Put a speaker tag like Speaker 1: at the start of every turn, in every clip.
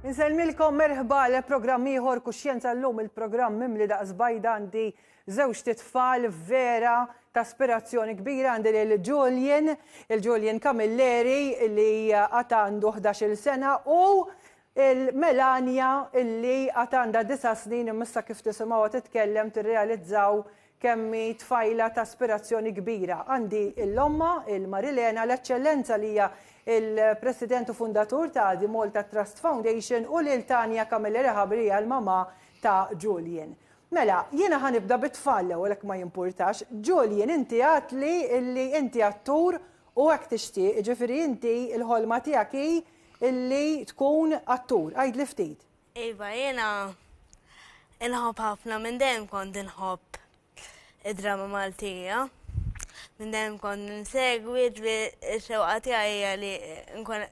Speaker 1: Nselmilkom merħba l-programm ieħor Kuxjenza llum il-programm mimli daqs bajda għandi żewġ titfal vera ta' aspirazzjoni kbira għandi il-Julian Camilleri li għad għandu 11 sena u il-Melania illi għad għandha 9 snin imissa kif tisimgħu titkellem tirrealizzaw kemmi tfajla ta' aspirazzjoni kbira. Għandi l-omma, il-Marilena, l-Eċċellenza li hija il-President u Fundatur ta' The Malta Trust Foundation u l-Tania Camilleri ħabri l-mama ta' Julian. Mela, jiena ħanibda bit-tfal u ma jimpurtax. Julian, inti għatli illi inti attur u għak tixtieq, ġifieri inti il-ħolma tiegħek illi tkun attur. Għajd li ftit.
Speaker 2: Iva, jiena inħobb ħafna minn dejjem kont inħobb id-drama Maltija. Minn dejjem kont nsegwi x-xewqa tiegħi li nkun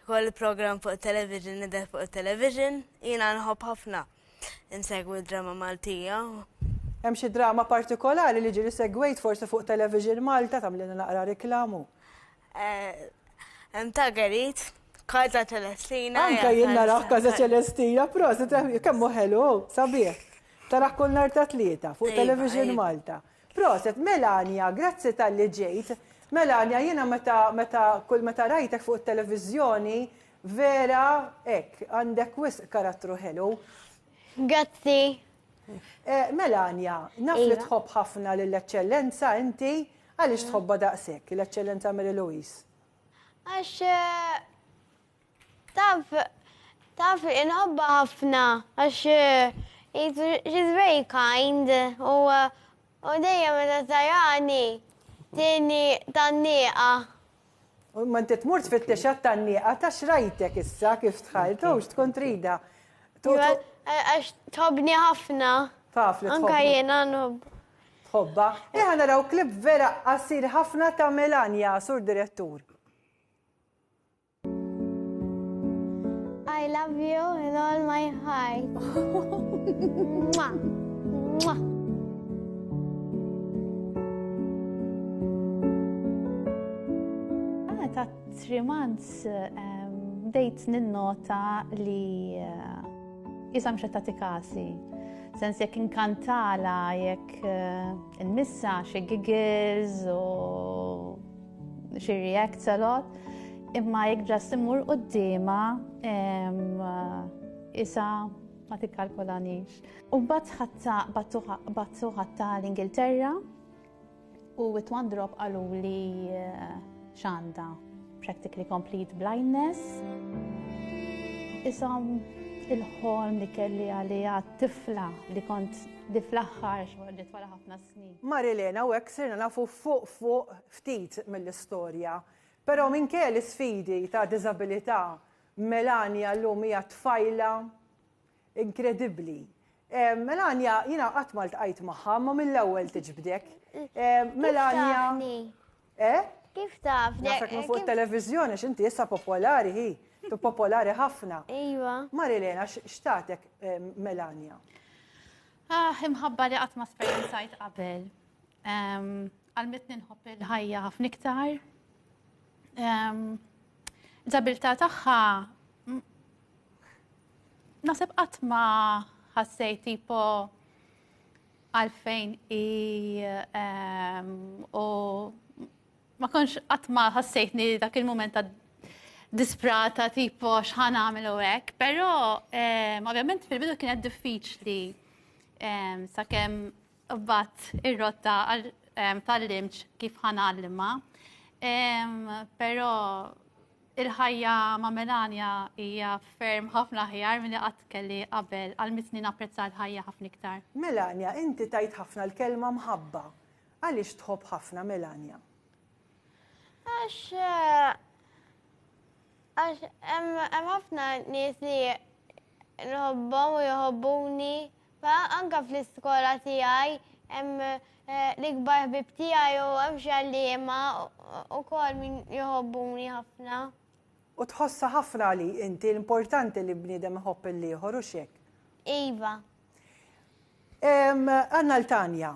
Speaker 2: ikoll program fuq television, nidher fuq television, jiena nħobb ħafna insegwi d-drama Maltija.
Speaker 1: Hemm xi drama partikolari li ġieli segwejt forsi fuq television Malta tagħmlilna naqra riklamu.
Speaker 2: Hemm Tagarit, Kaza Ċelestina.
Speaker 1: Anke jien naraw Kaza Ċelestina, proset kemm hu ħelu, sabiħ. Taraħ kull nhar ta' tlieta fuq television Malta. Proset, Melania, grazzi tal-li ġejt. Melania, jiena meta rajtek fuq televizjoni vera hekk għandek wisq karattru ħelu.
Speaker 3: Grazzi.
Speaker 1: Melania, naf li tħobb ħafna lill-Eċċellenza inti, għaliex tħobba daqshekk l-Eċċellenza Mary Louise?
Speaker 3: Għax taf inħobba ħafna għax she's very kind u dejjem meta tarani tieni tan-nieqa.
Speaker 1: U ma inti tmur tfittex tan-nieqa ta' xrajtek issa kif tħalt u x'tkun trida.
Speaker 3: Għax tħobbni ħafna.
Speaker 1: Taf li tħobbni.
Speaker 3: Anke jiena nħobb.
Speaker 1: Tħobba. Eħa naraw klip vera qasir ħafna ta' Melania, sur direttur.
Speaker 3: I love you with all my heart. Mwah. Mwah.
Speaker 4: Ta' 3 months bdejt ninnota li jisam xettati kasi. Sens jekk inkantala, jekk nmissa xi giggles u xi reacts a lot, imma jekk ġast immur qudiema isa ma tikkalkolanix. U battu ħatta l-Ingilterra u with one drop qalu li xanda practically complete blindness. Isam il-ħolm li kelli għalija tifla li kont diflaħħar xorġet wara ħafna snin.
Speaker 1: Marilena, u hekk sirna nafu fuq ftit mill-istorja. Però minkejja l-isfidi ta' diżabilità, Melania llum hija tfajla inkredibbli. Melania, jiena qatt ma ltqajt magħha, ma mill-ewwel tiġbdek. Melania.
Speaker 3: Kif taf?
Speaker 1: Nafek minn fuq televiżjoni x'inti issa popolari hi, tu popolari ħafna.
Speaker 3: Iva.
Speaker 1: Marilena, x'tatek Melania?
Speaker 4: Imħabba li qatt ma sperjenzajt qabel. Għalmetni nħobb il-ħajja ħafna iktar. Ġabilta tagħha nasib qatt ma ħassejt tipo għalfejn u ma konx qatt ma ħassejtni dak il-mument ta' disprata tipo x'ħan nagħmel hekk, però ovvjament fil-bidu kienet diffiċli sakemm bat ir-rotta tal-limx kif ħanallimha. Però il-ħajja ma' Melania hija ferm ħafna ħjar milli qatt kelli qabel għal-mitni napprezza l-ħajja ħafna iktar.
Speaker 1: Melania, inti tajt ħafna l-kelma mħabba. Għaliex tħobb ħafna Melania?
Speaker 3: Għax hemm ħafna nies li nħobbhom u jħobbuni, anke fl-iskola tiegħi hemm l-ikbar ħbib tiegħi u hemm xi għalliema wkoll min jħobbuni ħafna.
Speaker 1: U tħossa ħafna li inti l-importanti li bniedem iħobb il-ieħor u x'hekk.
Speaker 3: Iva.
Speaker 1: Għandna l-Tania.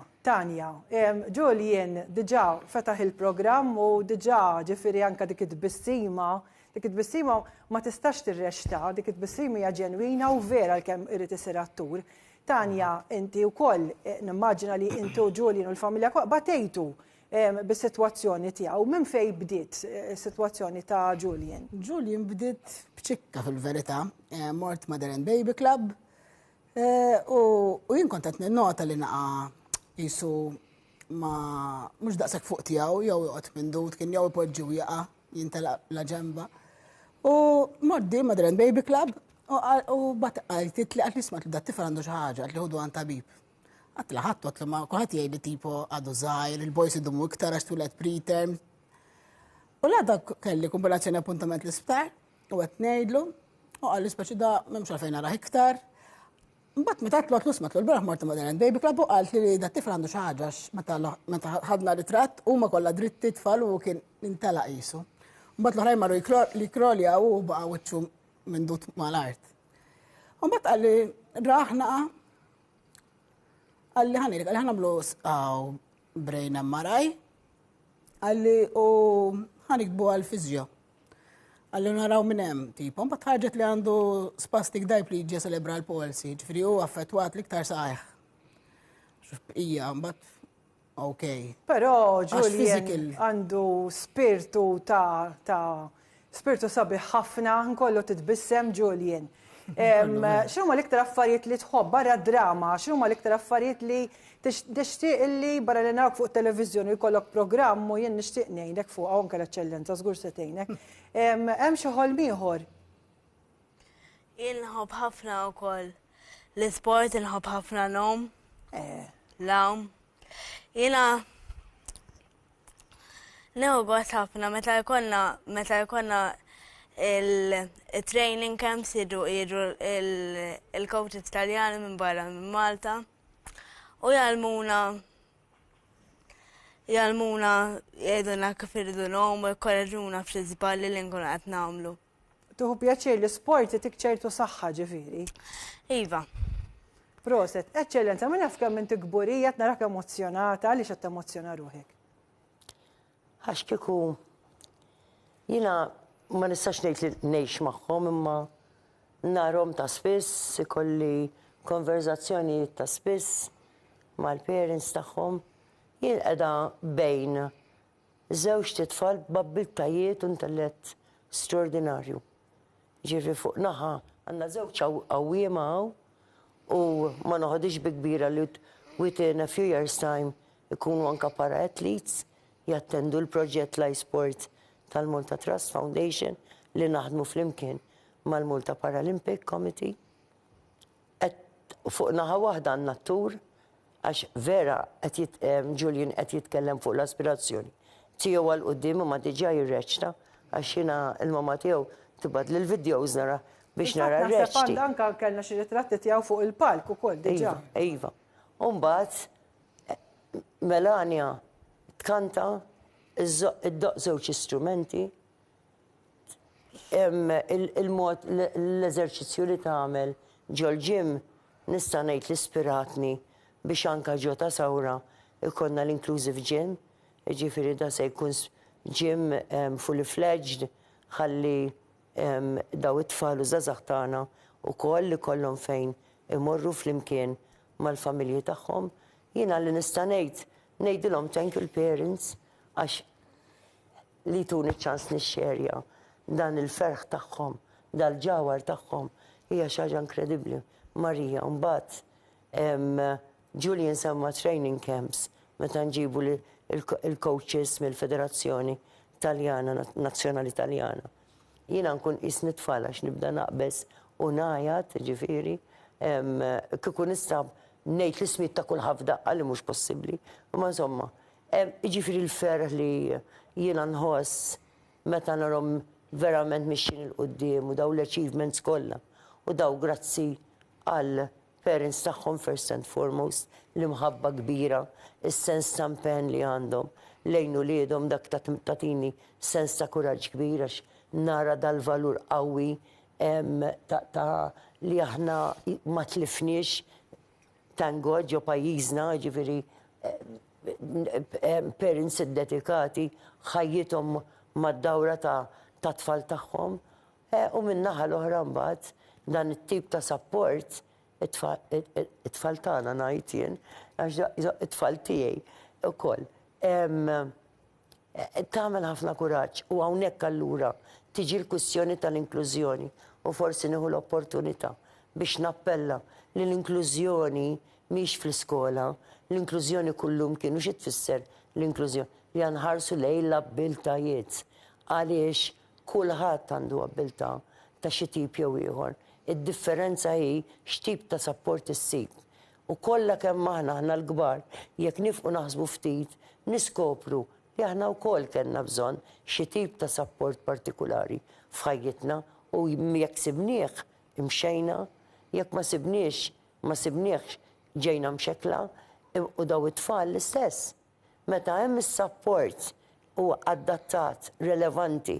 Speaker 1: Julian diġà fetaħ il-programm u diġà ġifieri anke dik id-bissima dik it-tbissima ma tistax tirrexta, dik it-tbissima hija ġenwina u vera l-kemm irid isir attur. Tanja, inti wkoll nimmaġina li inti u Julian u l-familja batejtu bis-sitwazzjoni tiegħu. Minn fejn bdiet is-sitwazzjoni ta' Julian?
Speaker 5: Julian bdiet b'ċikka fil-verità, mort Mother and Baby Club u jien kont qed ninnota li naqa' jisu ma mhux daqshekk fuq tiegħu jew joqgħod mindut kien jew ipoġġi u jaqa' jintelaq la ġemba. U mordi Mother and Baby Club u bat għajtit li għatli smat li da tifel għandu xaħġa, għatli ħudu għan tabib. Għatli ħattu għatli ma kuħat jgħid tipo għadu zaħir, il-bojs id-dumu iktar għax tulet preterm. U l-għadda kelli kombinazzjoni appuntament l-isptar u għet nejdlu u għalli speċi da memx għalfejn għara iktar. Mbatt meta għatlu smatlu l-beraħ morta Mother and Baby Club u għalt li da tifel għandu xaħġa meta ħadna ritratt u ma kolla dritti tfal u kien intala jisu. Mbatt l-ħraj marru li krolja u baqa wicċu minn dut mal-art. U bat għalli raħna għalli ħanirik, għalli ħanamlu brain MRI għalli u ħanikbu għal-fizjo. Għalli naraw minnem tipo, bat ħarġet li għandu spastic diplegia cerebral palsy, ġifri u affettwat liktar saħħ. Ija, bat ok.
Speaker 1: Però Julian għandu spiritu ta' spiritu sabiħ ħafna, nkollu titbissem Julian. X'huma l-iktar affarijiet li tħobb barra drama, x'huma l-iktar affarijiet li tixtieq li barra li narak fuq televiżjoni jkollok programm u jien nixtieq ngħidlek fuq anke l-eċċellenza żgur se tgħinek. Hemm xi ħolm ieħor?
Speaker 2: Jien nħobb ħafna wkoll l-isport, inħobb ħafna nom. Lawm. Jiena Neħu ħafna meta jkollna il-training camps jidu il-coaches Taljani minn barra minn Malta u jgħalmuna jgħiduna kif irridu nagħmlu jkorreġuna f'xi żballi li nkunu qed nagħmlu.
Speaker 1: Tuħu pjaċir li sport itik ċertu saħħa ġifieri.
Speaker 2: Iva.
Speaker 1: Proset, eċċellenza, minn naf kemm inti kburija narak emozjonata għaliex qed temozzjona ruħek.
Speaker 6: Għax kieku jina ma nistax ngħid li ngħix magħhom imma narhom ta' spiss, ikolli konverzazzjonijiet ta' spiss mal-parents tagħhom. Jien qiegħda bejn żewġ titfal b'abbiltajiet u intellett straordinarju. Ġifieri fuq naħa għandna żewġ qawwiema u ma noħodix bi kbira li within a few years time ikunu anke para athletes jattendu l-proġett l-iSport tal-Malta Trust Foundation li naħdmu flimkien mal-Malta Paralympic Committee. Fuq naħa waħda għandna t-tur għax vera Julian qed jitkellem fuq l-aspirazzjoni tiegħu għal quddiem ma diġà jirreċta għax jiena l-mama tiegħu tibgħat lill-videos nara biex nara r-reċti.
Speaker 1: Anke kellna xi ritratti tiegħu fuq il-palk ukoll diġà.
Speaker 6: Iva. U mbagħad Melania tkanta id-doq żewġ istrumenti il-mod l-eżerċizzju li tagħmel ġol-ġim nista' ngħid li ispiratni biex anke ġo ta' sawra ikonna l-inclusive gym, jiġifieri da se jkun gym fully fledged ħalli daw it-tfal u żgħażagħ tagħna wkoll li kollhom fejn imorru flimkien mal-familji tagħhom. Jiena li nista' ngħidilhom thank you l-parents għax li tuni ċans nixxerja dan il-ferħ tagħhom, dal-ġawar tagħhom hija xi ħaġa inkredibbli. Marija, mbagħad Julian semma training camps meta nġibu il-coaches mill-Federazzjoni Taljana, Nazzjonali Taljana. Jiena nkun isni tfal għax nibda naqbes u ngħajjat, ġifieri, kieku nista' ngħid l-ismiet ta' kull ħafda għalli mhux possibbli. Ma insomma, ġifieri l-ferħ li jiena nħoss meta narhom verament mixin il-qudiem u daw l-achievements kollha. U daw grazzi għal parents tagħhom first and foremost li mħabba kbira, is-sens ta' impenn li għandhom lejn uliedhom dak tatini sens ta' kuraġġ kbir għax nara dal-valur qawwi ta' li aħna ma tlifniex tango ġo pajjiżna, ġifieri parents id-dedikati ħajjithom mad-dawra ta' tfal tagħhom. U min-naħa l-oħra mbagħad dan it-tip ta' support it-tfal tagħna ngħid jien, għax it-tfal tiegħi ukoll. Tagħmel ħafna kuraġġ u hawnhekk allura tiġi l-kwistjoni tal-inklużjoni u forsi nieħu l-opportunità biex nappella li l-inklużjoni mhix fl-iskola, l-inklużjoni kullum kienu xi tfisser l-inklużjoni li nħarsu lejn l-abbiltajiet għaliex kulħadd għandu abbiltà ta' xi tip jew ieħor. Id-differenza hi x'tip ta' support issib. U kollha kemm aħna l-kbar jekk nifqu naħsbu ftit niskopru li aħna wkoll kellna bżonn xi tip ta' support partikulari f'ħajjitna u jekk sibnieh imxejna, jekk ma sibniex ġejna mxekla u daw it-tfal l-istess. Meta hemm is-support u adattat, relevanti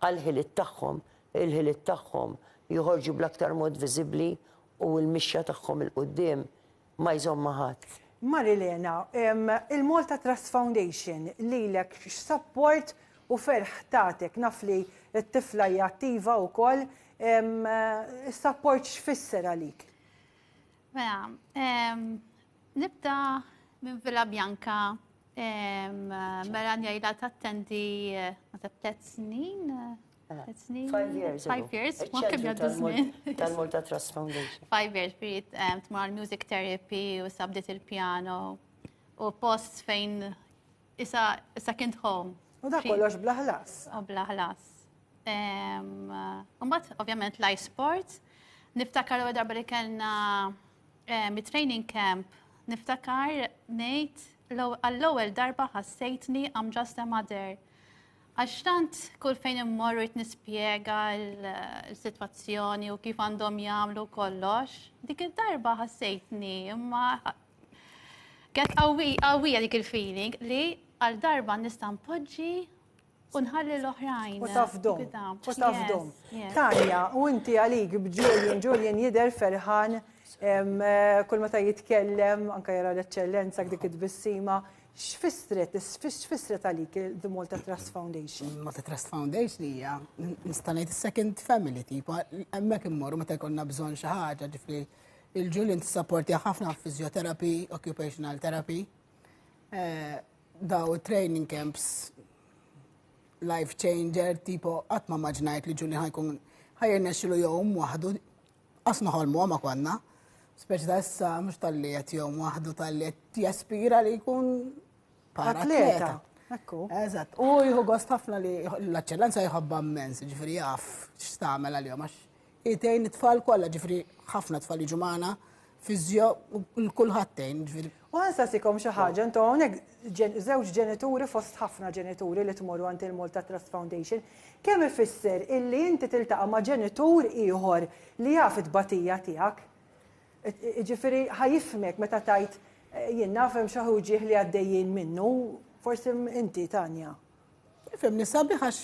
Speaker 6: għal-ħiliet tagħhom, il-ħiliet tagħhom joħorġu bl-aktar mod viżibbli u l-mixja tagħhom il-qudiem ma jżomm ħadd.
Speaker 1: Marilena, il-Malta Trust Foundation lilek support u ferħ tagħtek naf li t-tifla hija attiva wkoll, support x'fisser għalik?
Speaker 4: Mela, nibda minn Villa Bianca, mela njajla tattendi ta' 3 snin.
Speaker 6: 5 years.
Speaker 4: 5 years.
Speaker 6: Tal-Malta Trust Foundation.
Speaker 4: 5 years brid tmar music therapy u sabdiet il-piano u post fejn isa second home.
Speaker 1: U da kollox bla ħlas.
Speaker 4: U bla ħlas. Umbat, ovvjament, l-iSport. Niftakar u darba li kellna training camp, niftakar ngħid għall-ewwel darba ħassejtni I'm just a mother. Għax tant kull fejn immorru nispjega l-sitwazzjoni u kif għandhom jagħmlu kollox, dik id-darba ħassejtni, imma kienet qawwija dik il-feeling li għal darba nista' npoġġi u nħalli l-oħrajn.
Speaker 1: U tafdom. Tanja, u inti għalik b'Julian jidher ferħan, kull meta jitkellem, anke jara l-eċċellenza dik id-bissima. X'fissret għalik the Malta Trust Foundation?
Speaker 5: Malta Trust Foundation hija nista' ngħid second family tipo hemmhekk immorru meta jkollna bżonn xi ħaġa, ġifri il-Julian tissapportja ħafna physiotherapy, occupational therapy, daw training camps, life changer, tipo qatt ma maġnajt li Julian ħajkun ħajrnexxilu jowm waħdu qasna ħolmu ma konna. Speċi ta' issa mhux tal-li qed jowm waħdu tal-li qed jaspira li jkun atleta.
Speaker 1: Ekku.
Speaker 5: Eżatt. U jieħu gost ħafna li l-eċċellenza jħobba immens, ġifieri jaf x'tagħmel għalihom għax jitejn it-tfal kollha, ġifieri ħafna tfal jiġu magħna fiżjo u kulħaddejn, ġifieri.
Speaker 1: U nsaqsikom xi ħaġa, intu hawnhekk żewġ ġenituri fost ħafna ġenituri li tmorru għand il-Malta Trust Foundation. Kemm ifisser illi inti tiltaqa' ma' ġenitur ieħor li jaf it-tbatija tiegħek? Ġifieri ħajifhmek meta tajt jien nafhem xi ħuġieħ li għaddejjin minnu, forsi inti Tanja.
Speaker 5: Fimni sabiħ għax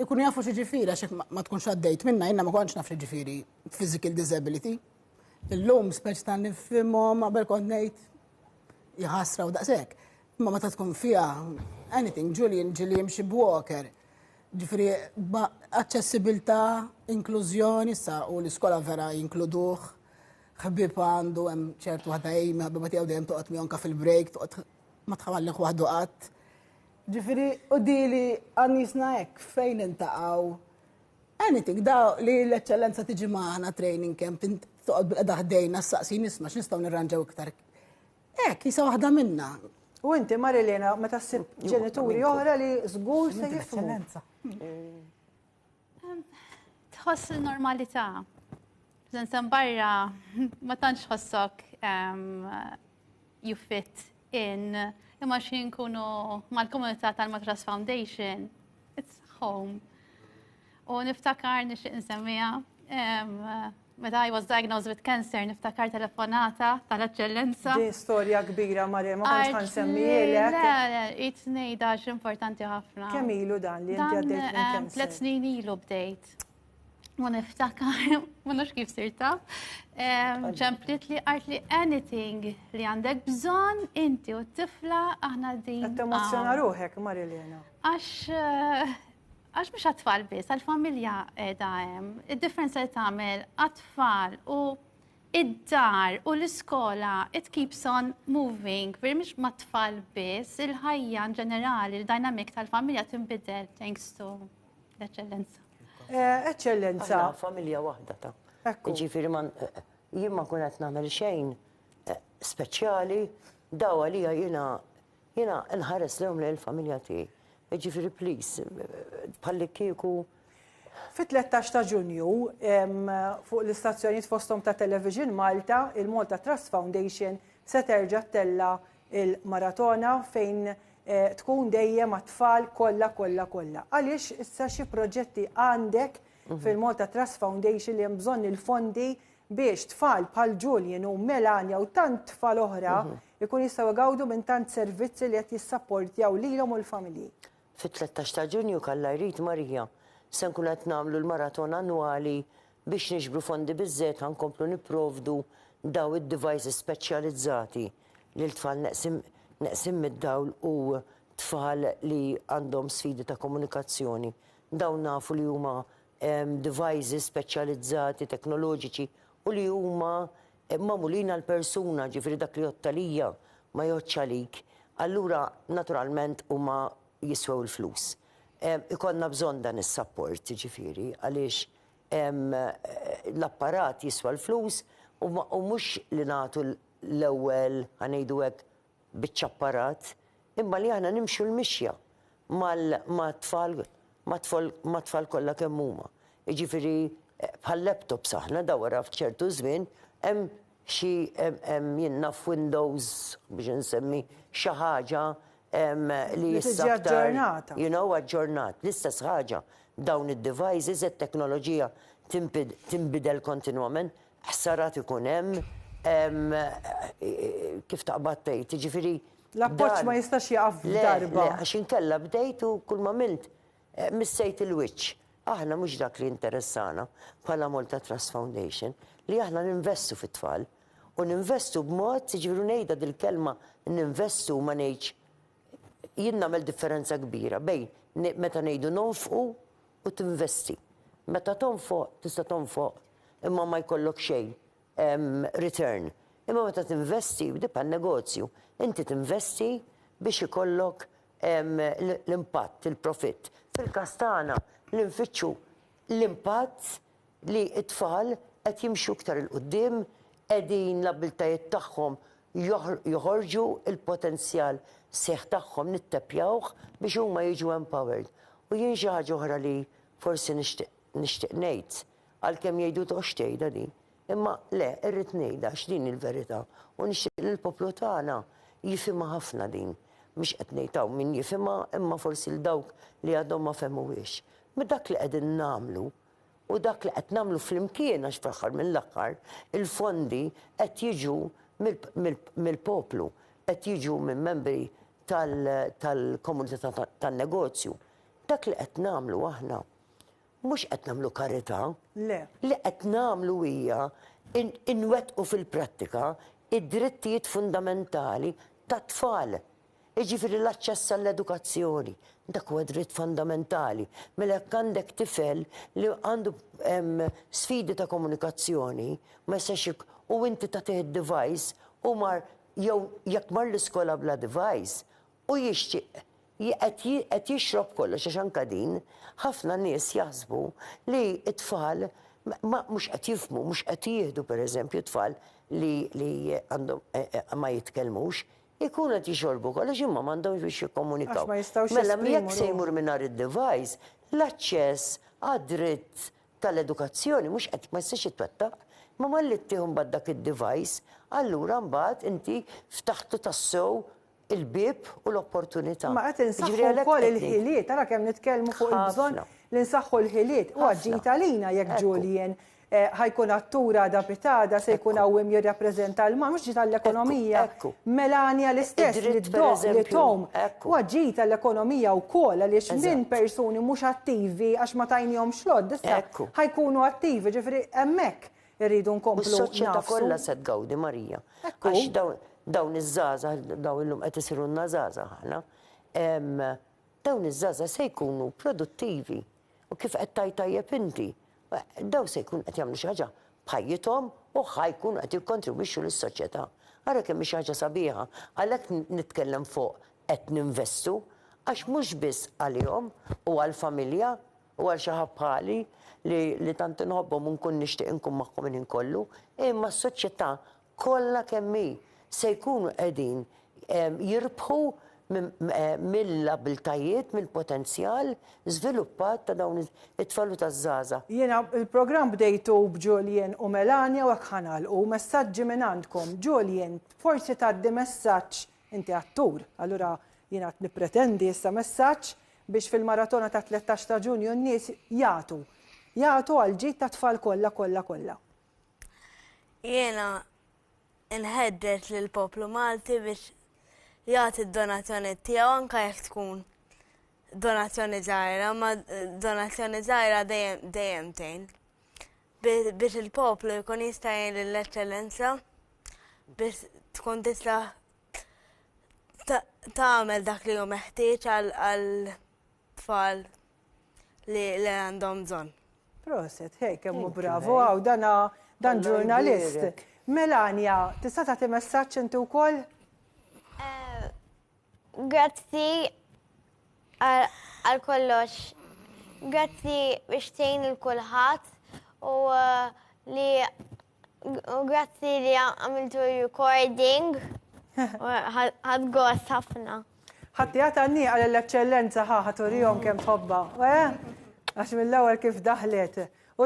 Speaker 5: ikunu jafu xi ġifieri għax ma tkunx għaddejt minna, jiena ma kontx naf xi ġifieri physical disability. Illum speċi ta' nifhimhom qabel kont ngħid jħassra u daqshekk. Imma meta tkun fiha anything, Julian ġieli jimxi b'walker. Ġifieri aċċessibilità, inklużjoni sa u l-iskola vera jinkluduh. ħbib għandu hemm ċertu waħda ejmi, ħbiba tiegħu dejjem toqgħod miegħu anke fil-break, toqgħod ma tħawallek waħdu qatt. Ġifieri u dili għannisna hekk fejn intaqgħu. Anything, da li l-eċċellenza tiġi magħna training camp, toqgħod bil-qeda ħdejna ssaqsi nisma' x'nistgħu nirranġaw iktar. Hekk isa waħda minna.
Speaker 1: U inti Marilena meta ssib ġenituri oħra li żgur se jifhmu.
Speaker 4: Tħoss il-normalità. Zensen barra, ma tantx ħossok you fit in, imma xin kunu mal-komunità tal-Malta Trust Foundation, it's home. U niftakar nixtieq insemmija, meta I was diagnosed with cancer, niftakar telefonata tal-eċċellenza.
Speaker 1: Din storja kbira Marilena, ma tantx ħansemmijilek.
Speaker 4: Le, it-tnejda importanti ħafna.
Speaker 1: Kemm ilu dan li inti għaddejt minn cancer?
Speaker 4: 3 snin ilu bdejt. Ma niftakar, ma nafx kif sirta, ġemplit li qalt li anything li għandek bżonn inti u t-tifla aħna din.
Speaker 1: Qed temozzjona ruħek, Marilena.
Speaker 4: għax mhux għat-tfal biss, għall-familja qiegħda hemm, id-differenza li tagħmel għat-tfal u id-dar u l-iskola, it keeps on moving, mhux ma' tfal biss, il-ħajja ġenerali, il-dynamic tal-familja tinbidel thanks to l-eċċellenza.
Speaker 1: Eċċellenza.
Speaker 6: Aħna familja waħda ta'.
Speaker 1: Ekku.
Speaker 6: Ġifieri jien ma kun qed nagħmel xejn speċjali, daw għalija jiena nħares lehom lill-familja tiegħi. Ġifieri please, bħalli kieku.
Speaker 1: Fit-13 ta' Ġunju, fuq l-istazzjonijiet fosthom ta' Television Malta, il-Malta Trust Foundation se terġa' tella il-maratona fejn tkun dejjem għat-tfal kollha. Għaliex issa xi proġetti għandek fil-Malta Trust Foundation li hemm bżonn il-fondi biex tfal bħal Julian u Melania u tant tfal oħra ikun jistgħu għawdu minn tant servizzi li qed jissapportjaw lilhom u l-familji.
Speaker 6: Fit-13 ta' Ġunju kalla jrid Marija se nkun qed nagħmlu l-maraton annwali biex niġbru fondi biżżejjed ħankomplu nipprovdu daw id-devices speċjalizzati lil tfal neqsim mid-dawl u tfal li għandhom sfidi ta' komunikazzjoni. Dawn nafu li huma devices speċjalizzati teknoloġiċi u li huma magħmulin għall-persuna, ġifieri dak li jottalija ma jgħodx għalik. Allura naturalment huma jiswew il-flus. Ikonna bżonn dan is-support, ġifieri, għaliex l-apparat jiswa l-flus u mhux li nagħtu l-ewwel ħanejdu hekk biċċ-apparat, imma li aħna nimxu l-mixja mat-tfal kollha kemm huma. Jiġifieri bħal laptops aħna daw wara f'ċertu żmien hemm xi jinnaf Windows biex insemmi xi ħaġa li jissaktar, aġġornat. L-istess ħaġa dawn id-devices, it-teknoloġija tinbidel kontinwament, ħsarat ikun hemm kif taqbad tgħid, jiġifieri.
Speaker 1: L-appoġġ ma jistax jaqaf f'darba.
Speaker 6: Għax inkella bdejt u kull ma milt missejt il-wiċċ. Aħna mhux dak li interessana bħala Malta Trust Foundation li aħna ninvestu fit-tfal u ninvestu b'mod, jiġifieri ngħidha dil-kelma ninvestu ma ngħidx jien nagħmel differenza kbira bejn meta ngħidu nonfqu u tinvesti. Meta tonfoq tista' tonfoq imma ma jkollok xejn return. Imma meta tinvesti b'dib għan-negozju, inti tinvesti biex ikollok l-impatt, il-profitt. Fil-każ tagħna li nfittxu l-impatt li t-tfal qed jimxu iktar il-qudiem, qegħdin l-abbiltajiet tagħhom joħorġu il-potenzjal seħħ tagħhom nittepjawh biex huma jiġu empowered. U jien xi ħaġa oħra li forsi nixtieq ngħid għalkemm jgħidu tox tgħidha di, imma le irrid ngħidha għax din il-verità u nixtieq li l-poplu tagħna jifhimha ħafna din. Mhux qed ngħid hawn min jifhimha imma forsi l dawk li għadhom ma fehmuhiex. Dak li qegħdin nagħmlu u dak li qed nagħmlu flimkien għax fl-aħħar mill-aħħar il-fondi qed jiġu mill-poplu, qed jiġu minn membri tal-komunità tan-negozju. Dak li qed nagħmlu aħna mhux qed nagħmlu karità.
Speaker 1: Le.
Speaker 6: Li qed nagħmlu hija inwettqu fil-prattika id-drittijiet fundamentali tat-tfal. Jiġifieri l-aċċess għall-edukazzjoni, dak huwa dritt fundamentali. Mela jekk għandek tifel li għandu sfidi ta' komunikazzjoni, ma jistax u inti tagħtih id-device u mar jew jekk mar l-iskola bla device u jixtieq qed jixrob kollox għax anke din, ħafna nies jaħsbu li t-tfal mhux qed jifhmu, mhux qed jieħdu pereżempju tfal li għandhom ma jitkellmux, ikun qed jixorbu kollox imma m'għandhomx biex jikkomunikaw.
Speaker 1: Għax ma jistgħux
Speaker 6: Mela
Speaker 1: jesprimu
Speaker 6: jekk se jmur mingħajr id-device, l-aċċess għad-dritt tal-edukazzjoni mhux qed ma jistax jitwettaq, ma malli ttieħu mbagħad dak id-device, allura mbagħad inti ftaħtu tassew il-bib u l-opportunità.
Speaker 1: Ma qed insaħħu wkoll il-ħiliet, ara kemm nitkellmu fuq il-bżonn li nsaħħu l-ħiliet. U ġejt għalina jekk Julian ħajkun attura da pitada se jkun hawn jirrappreżenta l-ma mhux ġita l-ekonomija. Melania l-istess li tom. U ġita l-ekonomija wkoll għaliex minn persuni mhux attivi għax ma tajnihom xlod, issa ħajkunu attivi, ġifieri hemmhekk irridu nkomplu.
Speaker 6: Is-soċjetà kollha se tgawdi Marija. Għax dawn iż-żgħażagħ dawn illum qed isirulna żgħażagħ aħna. dawn iż-żaza se jkunu produttivi u kif qed tajjeb inti. Daw se jkun qed jagħmlu xi ħaġa bħajjithom u ħajkunu qed jikkontribwixxu lis-soċjetà. Ara kemm xi ħaġa sabiħa, għalhekk nitkellem fuq qed ninvestu għax mhux biss għalihom u għall-familja u għal xi ħabħali li tant inħobbhom u nkun nixtieq inkun magħhom minn inkollu, imma s-soċjetà kollha kemm hi se jkunu qegħdin jirbħu mill-abiltajiet, mill-potenzjal żviluppat ta' dawn it-tfal u taż-żgħażagħ.
Speaker 1: Jiena il-programm bdejtu b'Julien u Melania u hekk ħanalqu messaġġi minn għandkom. Julien, forsi tgħaddi messaġġ inti attur, allura jiena qed nippretendi issa messaġġ biex fil-maratona ta' 13 ta' Ġunju n-nies jagħtu għal-ġid ta' tfal kollha.
Speaker 2: Jiena nħedded lill-poplu Malti biex jagħti d-donazzjoni tiegħu anke jekk tkun donazzjoni żgħira, ma donazzjoni żgħira dejjem tgħin. Biex il-poplu jkun jista' jgħin lill-eċċellenza biex tkun tista' tagħmel dak li hu meħtieġ għal tfal li għandhom bżonn.
Speaker 1: Proset, hej, kemmu bravo, għaw dan ġurnalist. Melania, tista' tagħti messaġġ inti wkoll?
Speaker 3: Grazzi għal kollox. Grazzi biex tgħin il-kulħadd u grazzi li għamiltu recording. Ħad gost ħafna.
Speaker 1: Ħatti għatanni għal l-eccellenza ħaturijom kem tħobba. Għax mill-ewwel kif daħlet. U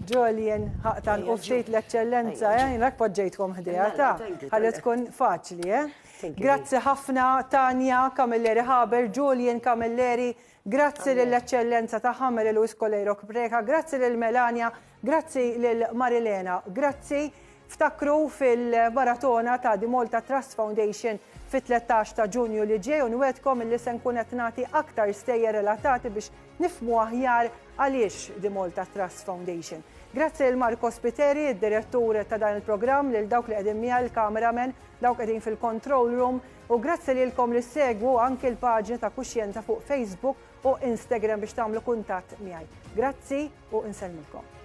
Speaker 1: Jolien ħaqtan u ftit l-eccellenza, jinak poġġejtkom ħdija ta' ħalli tkun faċli, Grazzi ħafna Tanja Kamilleri Haber, Jolien Kamilleri, grazzi l-eccellenza ta' Ħamer Luis Kolejro Kbreka, grazzi l-Melania, grazzi l-Marilena, grazzi. Ftakru fil-maratona ta' The Malta Trust Foundation fit-13 ta' Ġunju li ġej u nwedkom li se nkun qed nagħti aktar stejjer relatati biex nifhmu aħjar għaliex The Malta Trust Foundation. Grazzi lil Marco Spiteri, id-direttur ta' dan il-programm, lil dawk li qegħdin miegħi il-cameraman, dawk qegħdin fil-control room u grazzi lilkom li segwu anke l-paġni ta' Kuxjenza fuq Facebook u Instagram biex tagħmlu kuntatt miegħi. Grazzi u nsellmilkom.